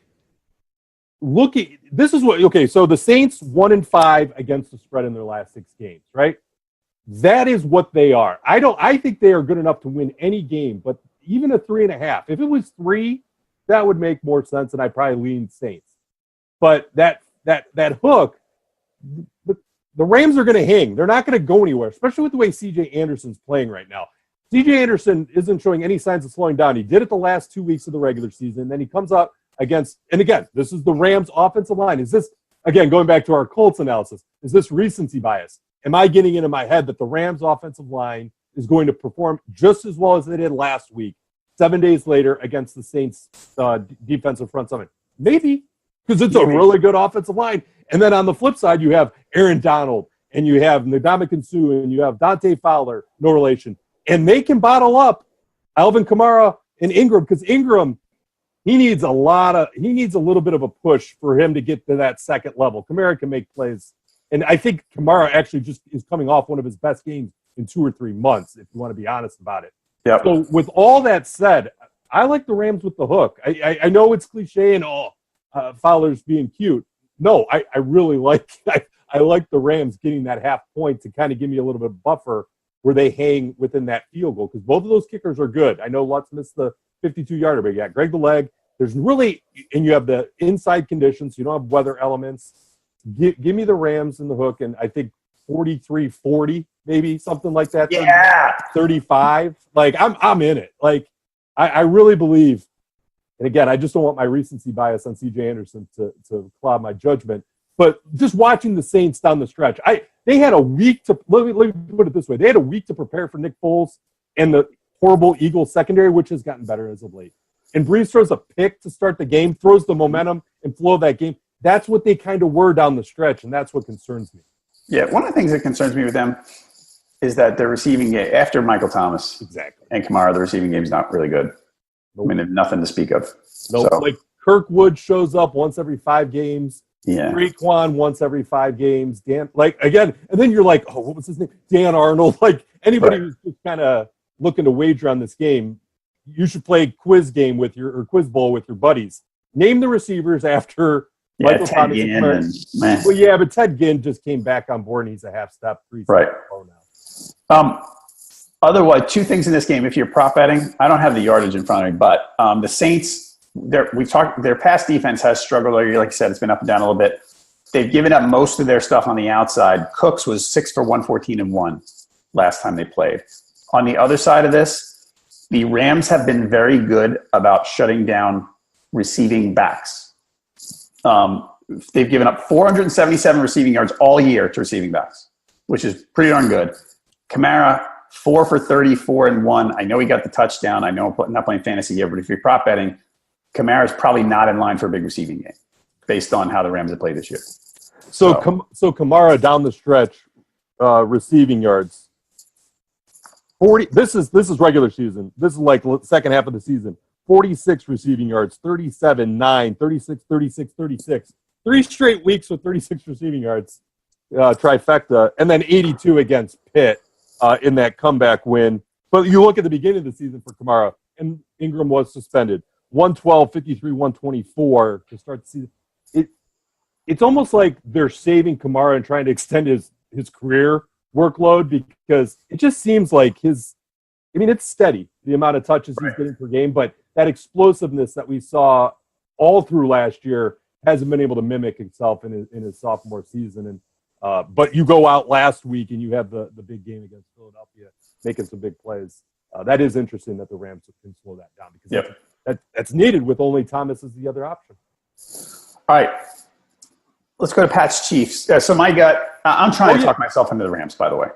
looking. This is what so the Saints 1-5 against the spread in their last 6 games, right? That is what they are. I think they are good enough to win any game, but even a 3.5. If it was 3, that would make more sense, and I'd probably lean Saints. But that hook, the Rams are going to hang. They're not going to go anywhere, especially with the way C.J. Anderson's playing right now. C.J. Anderson isn't showing any signs of slowing down. He did it the last 2 weeks of the regular season. Then he comes up against, and again, this is the Rams' offensive line. Is this, again, going back to our Colts analysis, is this recency bias? Am I getting into my head that the Rams' offensive line is going to perform just as well as they did last week, 7 days later against the Saints' defensive front seven? Maybe, because it's a really good offensive line. And then on the flip side, you have Aaron Donald, and you have Ndamukong Suh, and you have Dante Fowler, no relation. And they can bottle up Alvin Kamara and Ingram, because Ingram, he needs a little bit of a push for him to get to that second level. Kamara can make plays. And I think Kamara actually just is coming off one of his best games in 2 or 3 months, if you want to be honest about it. Yep. So with all that said, I like the Rams with the hook. I know it's cliche and Fowler's being cute. No, I really like I like the Rams getting that half point to kind of give me a little bit of buffer where they hang within that field goal because both of those kickers are good. I know Lutz missed the 52-yarder, but yeah, Greg the leg. There's really, and you have the inside conditions. You don't have weather elements. Give me the Rams in the hook, and I think 43-40, maybe something like that. Yeah. 35. Like I'm in it. Like I really believe. And again, I just don't want my recency bias on C.J. Anderson to cloud my judgment. But just watching the Saints down the stretch, they had a week to let me put it this way: they had a week to prepare for Nick Foles and the horrible Eagles secondary, which has gotten better as of late. And Brees throws a pick to start the game, throws the momentum and flow of that game. That's what they kind of were down the stretch, and that's what concerns me. Yeah, one of the things that concerns me with them is that the receiving game after Michael Thomas and Kamara, the receiving game is not really good. Nope. I mean, there's nothing to speak of. Nope. So. Like Kirkwood shows up once every 5 games. Yeah. Raekwon once every 5 games. Dan, like again, and then you're like, oh, what was his name? Dan Arnold. Like anybody who's just kind of looking to wager on this game, you should play quiz game with your or quiz bowl with your buddies. Name the receivers after Michael Thomas. Well, yeah, but Ted Ginn just came back on board and he's a half step 3 right now. Otherwise, 2 things in this game. If you're prop betting, I don't have the yardage in front of me, but the Saints. Their pass defense has struggled. Like you said, it's been up and down a little bit. They've given up most of their stuff on the outside. Cooks was 6 for 114 and 1 last time they played. On the other side of this, the Rams have been very good about shutting down receiving backs. They've given up 477 receiving yards all year to receiving backs, which is pretty darn good. Kamara, 4 for 34 and 1. I know he got the touchdown. I know I'm not playing fantasy here, but if you're prop betting, Kamara's probably not in line for a big receiving game based on how the Rams have played this year. So Kamara down the stretch, receiving yards. 40. This is regular season. This is like second half of the season. 46 receiving yards, 37, 9, 36, 36, 36. 3 straight weeks with 36 receiving yards, trifecta, and then 82 against Pitt in that comeback win. But you look at the beginning of the season for Kamara, and Ingram was suspended. 112, 53, 124 to start the season. It's almost like they're saving Kamara and trying to extend his career workload because it just seems like it's steady, the amount of touches he's getting per game, but that explosiveness that we saw all through last year hasn't been able to mimic itself in his sophomore season. And but you go out last week and you have the big game against Philadelphia making some big plays. That is interesting that the Rams can slow that down because that's needed with only Thomas as the other option. All right. Let's go to Pat's Chiefs. So my gut, I'm trying to talk myself into the Rams, by the way.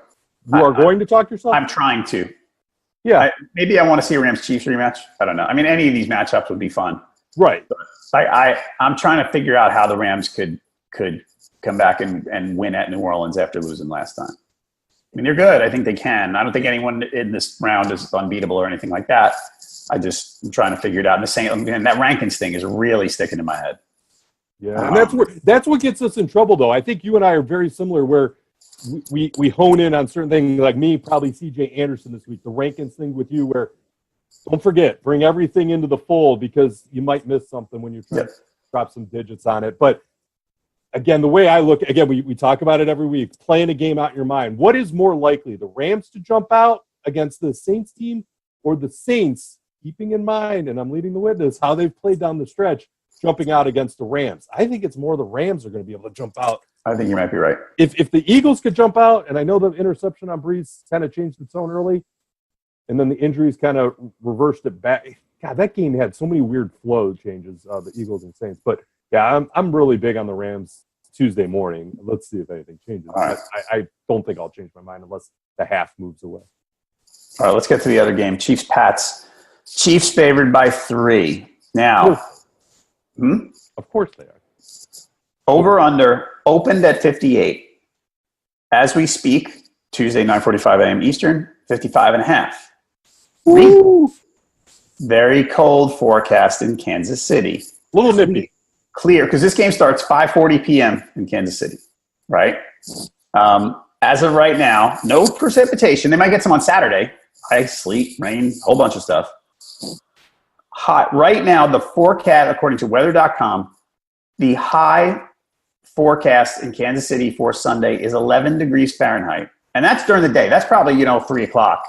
You are going to talk yourself? I'm trying to. Yeah. Maybe I want to see a Rams-Chiefs rematch. I don't know. I mean, any of these matchups would be fun. Right. I'm trying to figure out how the Rams could come back and win at New Orleans after losing last time. I mean, they're good. I think they can. I don't think anyone in this round is unbeatable or anything like that. I'm trying to figure it out. And that rankings thing is really sticking in my head. Yeah, and that's what gets us in trouble, though. I think you and I are very similar where we hone in on certain things, like me, probably C.J. Anderson this week, the rankings thing with you where, don't forget, bring everything into the fold because you might miss something when you're trying to drop some digits on it. But again, the way I look, again, we talk about it every week, playing a game out in your mind. What is more likely, the Rams to jump out against the Saints team or the Saints, keeping in mind, and I'm leading the witness, how they've played down the stretch, jumping out against the Rams? I think it's more the Rams are going to be able to jump out. I think you might be right. If the Eagles could jump out, and I know the interception on Brees kind of changed its tone early, and then the injuries kind of reversed it back. God, that game had so many weird flow changes, the Eagles and Saints. But, yeah, I'm really big on the Rams Tuesday morning. Let's see if anything changes. Right. I don't think I'll change my mind unless the half moves away. All right, let's get to the other game. Chiefs-Pats. Chiefs favored by 3. Now, of course they are. Over-under opened at 58. As we speak, Tuesday, 9:45 a.m. Eastern, 55.5. Very cold forecast in Kansas City. A little nippy. Clear, because this game starts 5:40 p.m. in Kansas City, right? As of right now, no precipitation. They might get some on Saturday, ice, sleet, rain, whole bunch of stuff. Hot. Right now, the forecast, according to weather.com, the high forecast in Kansas City for Sunday is 11 degrees Fahrenheit. And that's during the day. That's probably, 3 o'clock.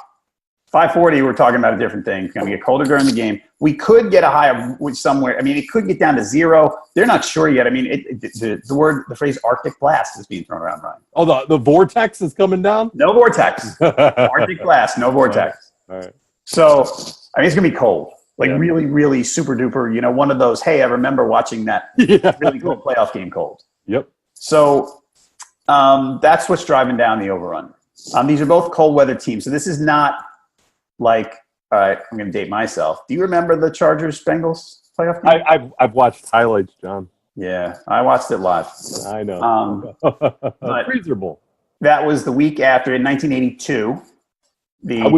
5:40, we're talking about a different thing. It's going to get colder during the game. We could get a high of somewhere. I mean, it could get down to 0. They're not sure yet. I mean, the phrase Arctic blast is being thrown around, Ryan. Oh, the vortex is coming down? No vortex. Arctic blast, no vortex. All right. So, I mean, it's going to be cold. Really, really super duper, one of those, hey, I remember watching that really cool playoff game cold. Yep. So that's what's driving down the overrun. These are both cold weather teams. So this is not like, all right, I'm going to date myself. Do you remember the Chargers-Bengals playoff game? I've watched highlights, John. Yeah, I watched it live. I know. But Freezer Bowl. that was the week after, in 1982.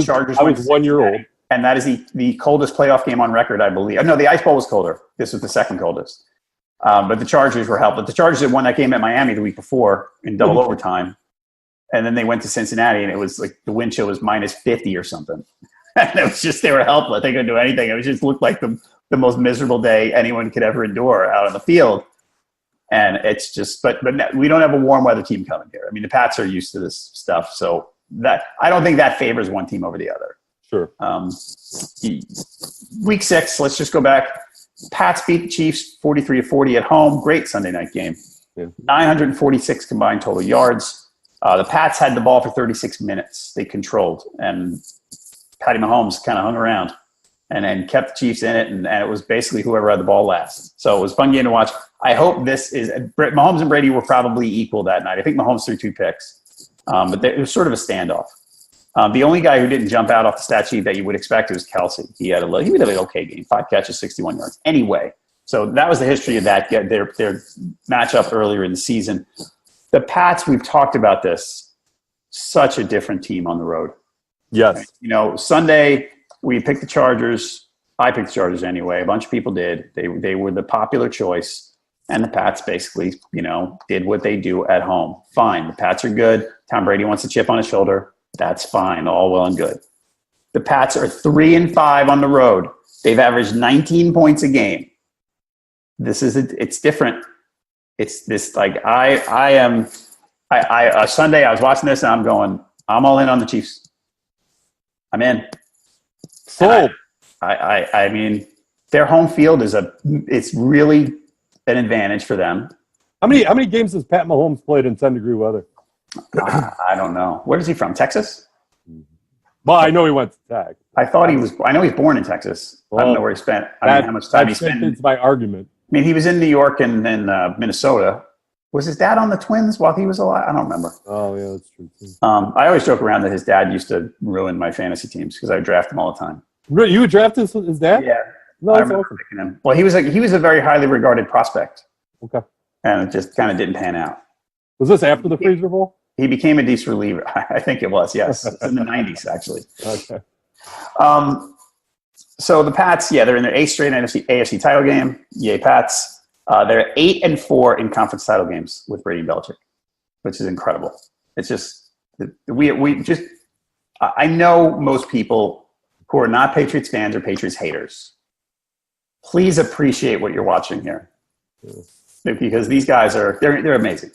Chargers I was 1 year old. And that is the coldest playoff game on record, I believe. No, the Ice Bowl was colder. This was the second coldest. But the Chargers were helped. But the Chargers had won that game at Miami the week before in double overtime. And then they went to Cincinnati, and it was like the wind chill was minus 50 or something. And it was just, they were helpless. They couldn't do anything. It just looked like the most miserable day anyone could ever endure out on the field. And it's just, but we don't have a warm weather team coming here. I mean, the Pats are used to this stuff. So that I don't think that favors one team over the other. Sure. Week 6, let's just go back. Pats beat the Chiefs 43-40 at home. Great Sunday night game. Yeah. 946 combined total yards. The Pats had the ball for 36 minutes. They controlled. And Patty Mahomes kind of hung around and kept the Chiefs in it. And it was basically whoever had the ball last. So it was a fun game to watch. I hope this is – Mahomes and Brady were probably equal that night. I think Mahomes threw 2 picks. But it was sort of a standoff. The only guy who didn't jump out off the stat sheet that you would expect was Kelsey. He had an okay game, 5 catches, 61 yards. Anyway, so that was the history of that, their matchup earlier in the season. The Pats, we've talked about this, such a different team on the road. Yes. Sunday, we picked the Chargers. I picked the Chargers anyway. A bunch of people did. They were the popular choice. And the Pats basically, did what they do at home. Fine. The Pats are good. Tom Brady wants a chip on his shoulder. That's fine. All well and good. The Pats are 3-5 on the road. They've averaged 19 points a game. It's different. It's this, like, Sunday I was watching this and I'm going, I'm all in on the Chiefs. I'm in. Sold. I mean, their home field it's really an advantage for them. How many games has Pat Mahomes played in 10-degree weather? I don't know. Where is he from? Texas? Well, I know he went to Tech. I know he's born in Texas. Well, I don't know where he spent. I don't know how much time he spent. That's my argument. I mean, he was in New York and Minnesota. Was his dad on the Twins while he was alive? I don't remember. Oh, yeah, that's true. I always joke around that his dad used to ruin my fantasy teams because I would draft him all the time. Really? You would draft his dad? Yeah. No, I that's remember awesome. picking him. Well, he was a very highly regarded prospect. Okay. And it just kind of didn't pan out. Was this after the Freezer Bowl? He became a decent reliever. I think it was, yes. It's in the 90s, actually. Okay. So the Pats, they're in their 8th straight AFC title game. Yay, Pats. They're 8-4 in conference title games with Brady and Belichick, which is incredible. It's just I know most people who are not Patriots fans or Patriots haters. Please appreciate what you're watching here, because these guys they're amazing.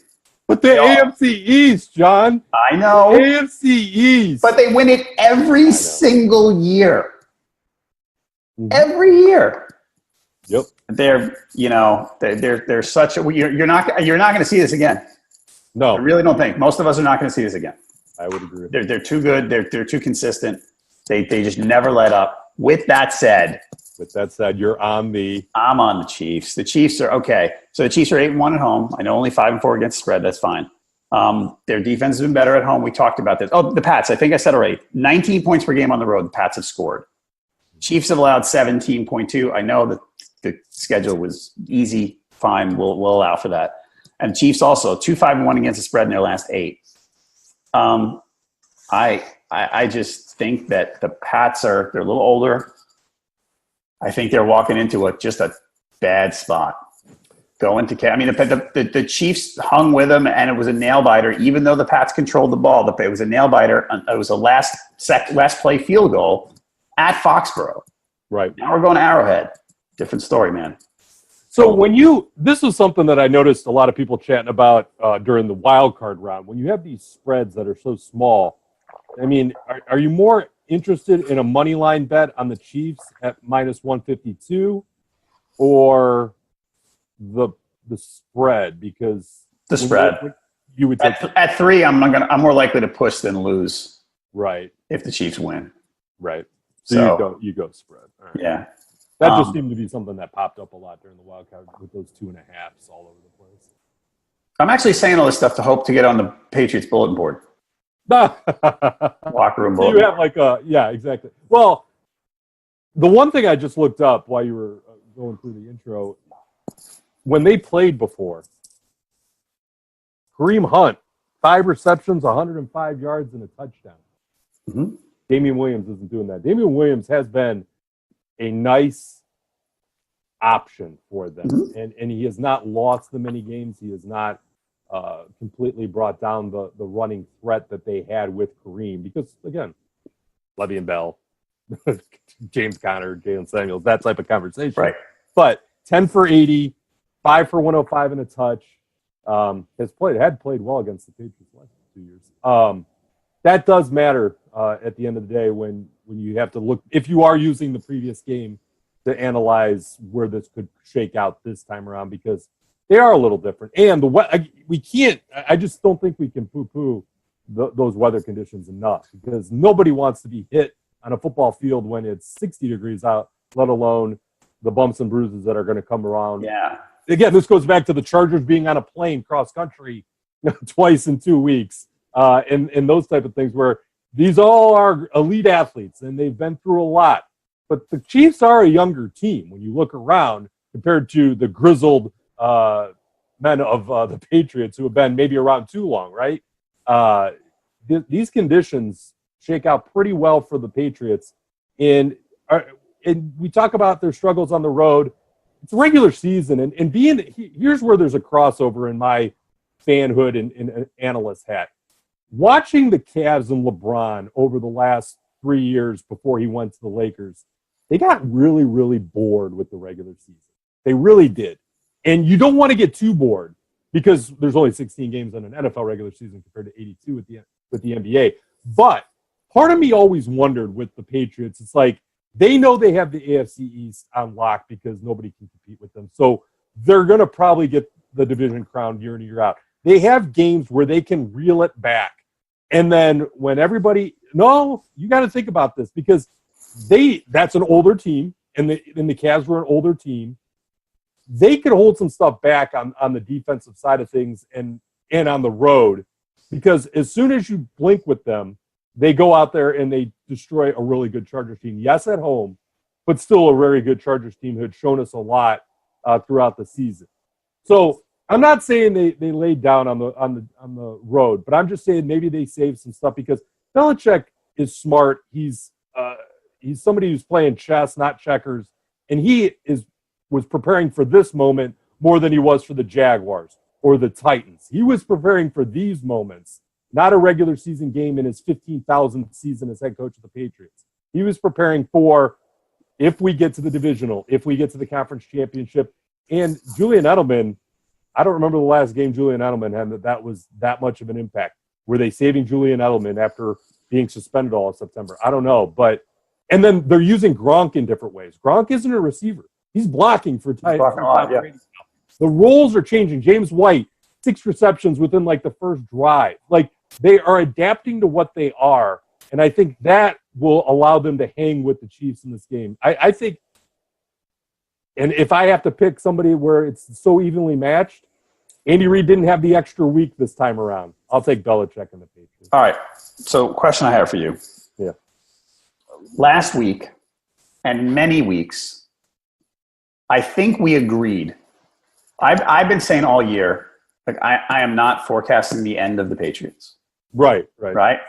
But the AFC East, John. I know. The AFC East. But they win it every single year. Mm-hmm. Every year. Yep. They're such a you're not going to see this again. No. I really don't think. Most of us are not going to see this again. I would agree. They're too good. They're too consistent. They just never let up. With that said, I'm on the Chiefs. The Chiefs are okay. So the Chiefs are 8-1 at home. I know only 5-4 against the spread. That's fine. Their defense has been better at home. We talked about this. Oh, the Pats. I think I said already. 19 points per game on the road. The Pats have scored. Chiefs have allowed 17.2. I know that the schedule was easy. Fine. We'll allow for that. And Chiefs also 2-5-1 against the spread in their last 8. I just think that the Pats they're a little older. I think they're walking into just a bad spot. Go into I mean, the Chiefs hung with them, and it was a nail biter. Even though the Pats controlled the ball, it was a nail biter. It was a last play field goal at Foxborough. Right. Now we're going to Arrowhead. Different story, man. So this was something that I noticed a lot of people chatting about during the wild card round. When you have these spreads that are so small, I mean, are you more interested in a money line bet on the Chiefs at minus 152 or the spread? Because the spread, you would take at 3. I'm more likely to push than lose. Right. If the Chiefs win. Right. So you go spread. All right. Yeah. That just seemed to be something that popped up a lot during the wild card with those 2.5s all over the place. I'm actually saying all this stuff to hope to get on the Patriots bulletin board. Locker room bulletin. You have yeah, exactly. Well, the one thing I just looked up while you were going through the intro, when they played before, Kareem Hunt, 5 receptions, 105 yards, and a touchdown. Mm-hmm. Damian Williams isn't doing that. Damian Williams has been a nice option for them. Mm-hmm. And he has not lost them many games. He has not completely brought down the running threat that they had with Kareem. Because, again, Le'Veon Bell, James Conner, Jalen Samuels, that type of conversation. Right. But 10 for 80, 5 for 105 and a touch. Had played well against the Patriots the last 2 years. That does matter at the end of the day when you have to look, if you are using the previous game to analyze where this could shake out this time around, because they are a little different. And I just don't think we can poo-poo those weather conditions enough, because nobody wants to be hit on a football field when it's 60 degrees out, let alone the bumps and bruises that are going to come around. Yeah. Again, this goes back to the Chargers being on a plane cross-country twice in 2 weeks. And those type of things where these all are elite athletes and they've been through a lot. But the Chiefs are a younger team when you look around compared to the grizzled men of the Patriots who have been maybe around too long, right? These conditions shake out pretty well for the Patriots. And we talk about their struggles on the road. It's a regular season. And here's where there's a crossover in my fanhood and analyst hat. Watching the Cavs and LeBron over the last 3 years before he went to the Lakers, they got really, really bored with the regular season. They really did. And you don't want to get too bored because there's only 16 games in an NFL regular season compared to 82 with the NBA. But part of me always wondered with the Patriots, it's like they know they have the AFC East on lock because nobody can compete with them. So they're going to probably get the division crown year in and year out. They have games where they can reel it back. And then when you got to think about this because that's an older team, and the Cavs were an older team. They could hold some stuff back on the defensive side of things and on the road, because as soon as you blink with them, they go out there and they destroy a really good Chargers team. Yes, at home, but still a very good Chargers team who had shown us a lot throughout the season. So I'm not saying they laid down on the road, but I'm just saying maybe they saved some stuff because Belichick is smart. He's somebody who's playing chess, not checkers, and he was preparing for this moment more than he was for the Jaguars or the Titans. He was preparing for these moments, not a regular season game in his 15,000th season as head coach of the Patriots. He was preparing for if we get to the divisional, if we get to the conference championship. And Julian Edelman, I don't remember the last game Julian Edelman had that was that much of an impact. Were they saving Julian Edelman after being suspended all of September? I don't know. And then they're using Gronk in different ways. Gronk isn't a receiver. He's blocking for tight. Yeah. The roles are changing. James White, 6 receptions within the first drive. They are adapting to what they are. And I think that will allow them to hang with the Chiefs in this game. I think, and if I have to pick somebody where it's so evenly matched, Andy Reid didn't have the extra week this time around. I'll take Belichick and the Patriots. All right. So question I have for you. Yeah. Last week and many weeks, I think we agreed. I've been saying all year, I am not forecasting the end of the Patriots. Right.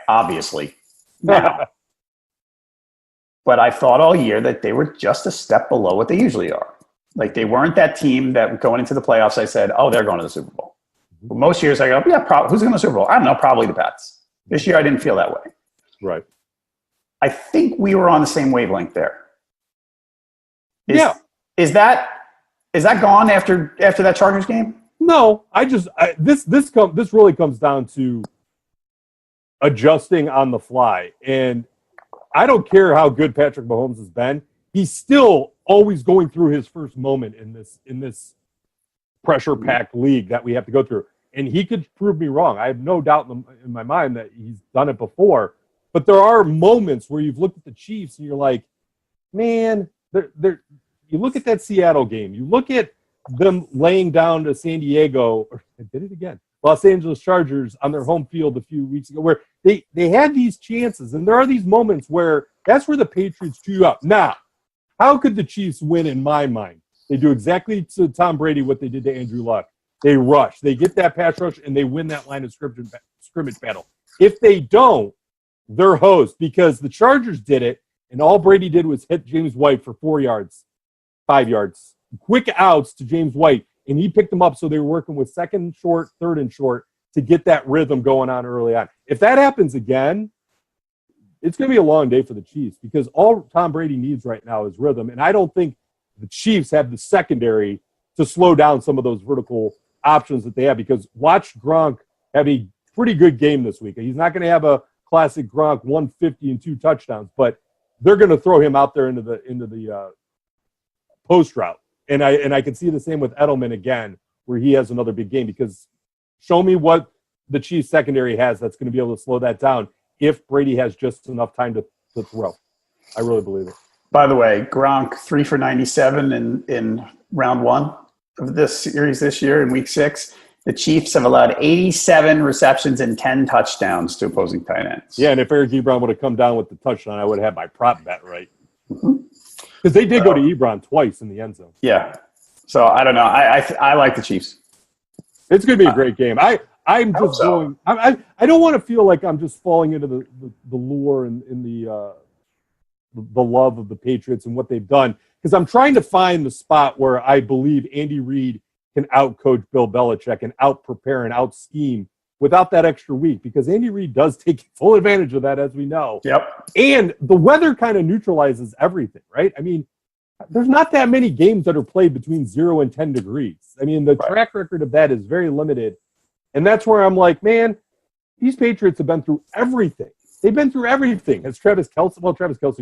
Obviously. Now, but I thought all year that they were just a step below what they usually are. Like they weren't that team that going into the playoffs, I said, oh, they're going to the Super Bowl. But most years I go, yeah, who's going to the Super Bowl? I don't know, probably the Pats. This year I didn't feel that way. Right. I think we were on the same wavelength there. Is that gone after that Chargers game? No, this really comes down to adjusting on the fly. And I don't care how good Patrick Mahomes has been. He's still always going through his first moment in this pressure-packed league that we have to go through. And he could prove me wrong. I have no doubt in my mind that he's done it before. But there are moments where you've looked at the Chiefs and you're like, man, you look at that Seattle game. You look at them laying down to San Diego, or I did it again, Los Angeles Chargers on their home field a few weeks ago, where they had these chances. And there are these moments where that's where the Patriots chew up. Now, how could the Chiefs win in my mind? They do exactly to Tom Brady what they did to Andrew Luck. They rush. They get that pass rush, and they win that line of scrimmage battle. If they don't, they're hosed because the Chargers did it, and all Brady did was hit James White for 4 yards, 5 yards. Quick outs to James White, and he picked them up, so they were working with second and short, third and short to get that rhythm going on early on. If that happens again, it's going to be a long day for the Chiefs because all Tom Brady needs right now is rhythm, and I don't think the Chiefs have the secondary to slow down some of those vertical options that they have because watch Gronk have a pretty good game this week. He's not going to have a classic Gronk 150 and 2 touchdowns, but they're going to throw him out there into the post route. And I can see the same with Edelman again, where he has another big game because show me what the Chiefs secondary has that's going to be able to slow that down if Brady has just enough time to throw. I really believe it. By the way, Gronk 3 for 97 in round 1 of this series this year in week 6. The Chiefs have allowed 87 receptions and 10 touchdowns to opposing tight ends. Yeah, and if Eric Ebron would have come down with the touchdown, I would have had my prop bet right. Because they did go to Ebron twice in the end zone. Yeah. So I don't know. I like the Chiefs. It's going to be a great game. I'm just going. I don't want to feel like I'm just falling into the lure and in the love of the Patriots and what they've done because I'm trying to find the spot where I believe Andy Reid can outcoach Bill Belichick and out-prepare and out-scheme without that extra week because Andy Reid does take full advantage of that, as we know. Yep. And the weather kind of neutralizes everything, right? I mean, there's not that many games that are played between 0 and 10 degrees. I mean, the track record of that is very limited. And that's where I'm like, man, these Patriots have been through everything. They've been through everything. Has Travis Kelce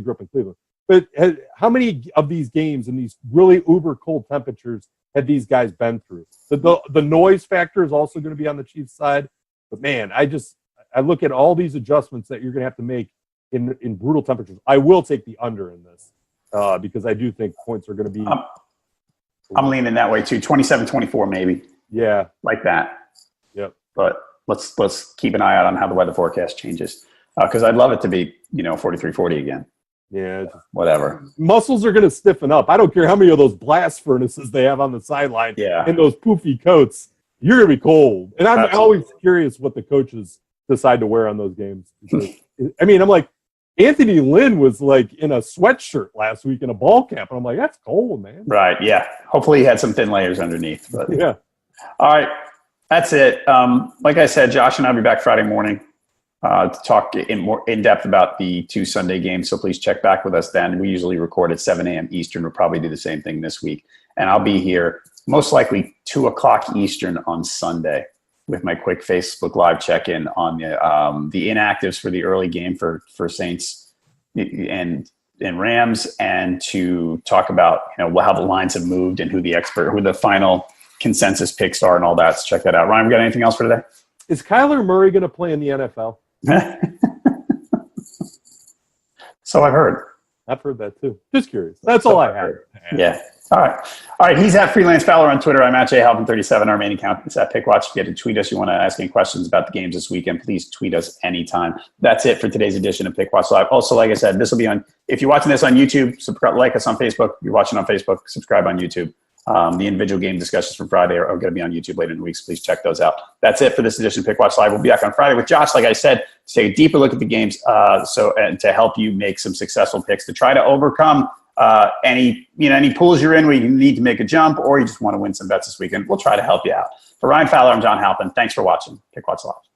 grew up in Cleveland. But how many of these games in these really uber cold temperatures had these guys been through? The noise factor is also going to be on the Chiefs' side. But, man, I look at all these adjustments that you're going to have to make in brutal temperatures. I will take the under in this because I do think points are going to be. I'm leaning that way, too. 27-24 maybe. Yeah. Like that. Yep. But let's keep an eye out on how the weather forecast changes because I'd love it to be, 43-40 again. Yeah. Whatever. Muscles are going to stiffen up. I don't care how many of those blast furnaces they have on the sideline and those poofy coats. You're going to be cold. And I'm always curious what the coaches decide to wear on those games. Because, I mean, I'm like, Anthony Lynn was like in a sweatshirt last week in a ball cap. And I'm like, that's cold, man. Right, yeah. Hopefully he had some thin layers underneath. But yeah. All right. That's it. Like I said, Josh and I'll be back Friday morning to talk in depth about the 2 Sunday games. So please check back with us then. We usually record at 7 a.m. Eastern. We'll probably do the same thing this week. And I'll be here most likely 2 o'clock Eastern on Sunday with my quick Facebook Live check-in on the inactives for the early game for Saints and Rams, and to talk about how the lines have moved and who the final consensus picks are and all that. So check that out. Ryan, we got anything else for today? Is Kyler Murray going to play in the NFL? So I've heard. I've heard that too. Just curious. That's all I had. Yeah. All right. He's at Freelance Fowler on Twitter. I'm at jhalpin37. Our main account is at Pickwatch. If you get to tweet us, you want to ask any questions about the games this weekend, please tweet us anytime. That's it for today's edition of Pickwatch Live. Also, like I said, this will be on, if you're watching this on YouTube, subscribe, like us on Facebook. If you're watching on Facebook, subscribe on YouTube. The individual game discussions from Friday are going to be on YouTube later in the week, so please check those out. That's it for this edition of Pickwatch Live. We'll be back on Friday with Josh, like I said, to take a deeper look at the games and to help you make some successful picks to try to overcome any pools you're in where you need to make a jump or you just want to win some bets this weekend, we'll try to help you out. For Ryan Fowler, I'm John Halpin. Thanks for watching Pickwatch Live.